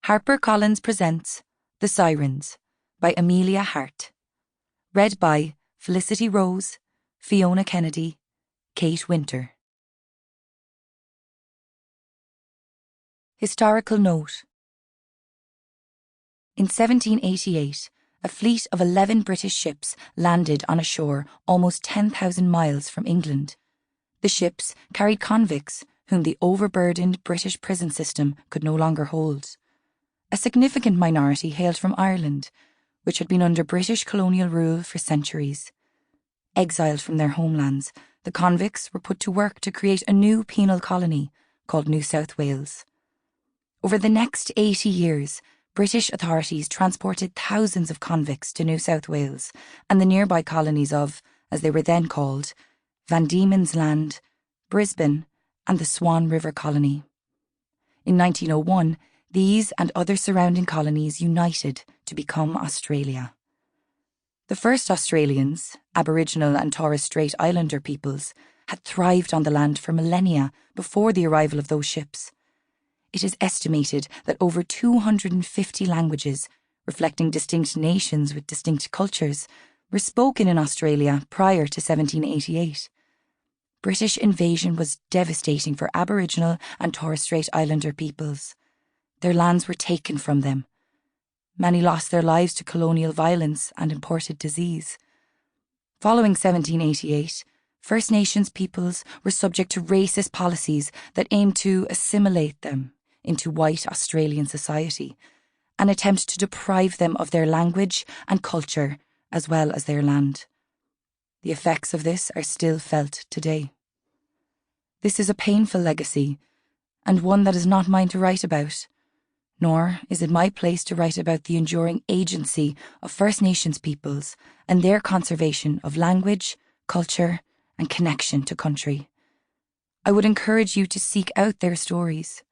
HarperCollins presents The Sirens by Emilia Hart. Read by Felicity Rose, Fiona Kennedy, Kate Winter. Historical note. In 1788, a fleet of 11 British ships landed on a shore almost 10,000 miles from England. The ships carried convicts whom the overburdened British prison system could no longer hold. A significant minority hailed from Ireland, which had been under British colonial rule for centuries. Exiled from their homelands, the convicts were put to work to create a new penal colony called New South Wales. Over the next 80 years, British authorities transported thousands of convicts to New South Wales and the nearby colonies of, as they were then called, Van Diemen's Land, Brisbane, and the Swan River Colony. In 1901, these and other surrounding colonies united to become Australia. The first Australians, Aboriginal and Torres Strait Islander peoples, had thrived on the land for millennia before the arrival of those ships. It is estimated that over 250 languages, reflecting distinct nations with distinct cultures, were spoken in Australia prior to 1788. British invasion was devastating for Aboriginal and Torres Strait Islander peoples. Their lands were taken from them. Many lost their lives to colonial violence and imported disease. Following 1788, First Nations peoples were subject to racist policies that aimed to assimilate them into white Australian society, an attempt to deprive them of their language and culture as well as their land. The effects of this are still felt today. This is a painful legacy, and one that is not mine to write about, nor is it my place to write about the enduring agency of First Nations peoples and their conservation of language, culture, and connection to country. I would encourage you to seek out their stories.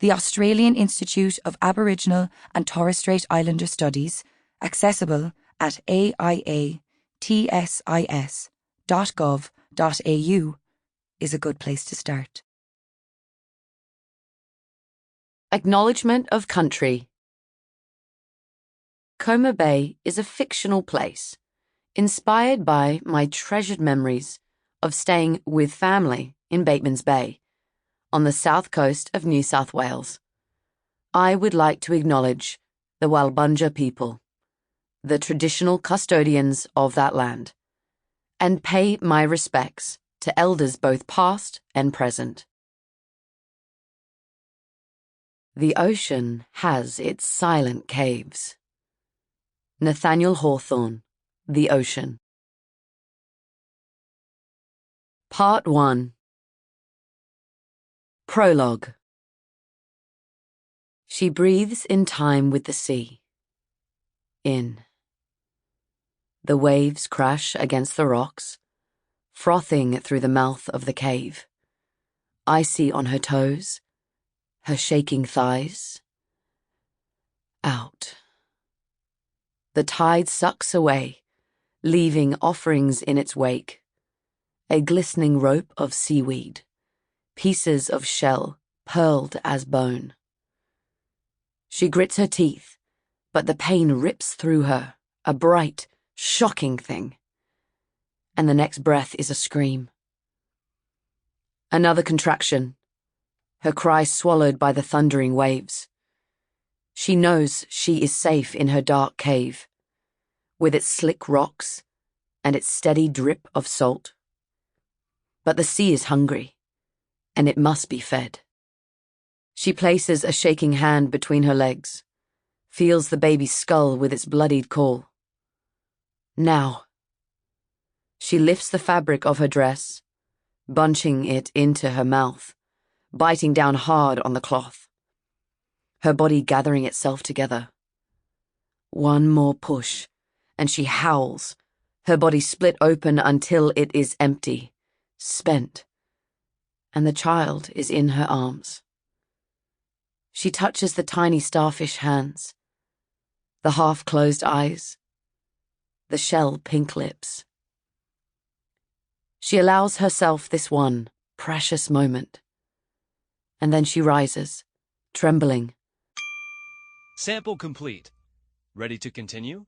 The Australian Institute of Aboriginal and Torres Strait Islander Studies, accessible at aiatsis.gov.au, is a good place to start. Acknowledgement of country. Coma Bay is a fictional place, inspired by my treasured memories of staying with family in Bateman's Bay, on the south coast of New South Wales. I would like to acknowledge the Walbunja people, the traditional custodians of that land, and pay my respects to elders both past and present. The ocean has its silent caves. Nathaniel Hawthorne, The Ocean. Part 1. Prologue. She breathes in time with the sea. In. The waves crash against the rocks, frothing through the mouth of the cave, icy on her toes, her shaking thighs. Out. The tide sucks away, leaving offerings in its wake, a glistening rope of seaweed, pieces of shell pearled as bone. She grits her teeth, but the pain rips through her, a bright, shocking thing. And the next breath is a scream. Another contraction, her cry swallowed by the thundering waves. She knows she is safe in her dark cave, with its slick rocks and its steady drip of salt. But the sea is hungry, and it must be fed. She places a shaking hand between her legs, feels the baby's skull with its bloodied call. Now. She lifts the fabric of her dress, bunching it into her mouth, biting down hard on the cloth, her body gathering itself together. One more push, and she howls, her body split open until it is empty, spent, and the child is in her arms. She touches the tiny starfish hands, the half-closed eyes, the shell-pink lips. She allows herself this one precious moment, and then she rises, trembling, Sample complete. Ready to continue?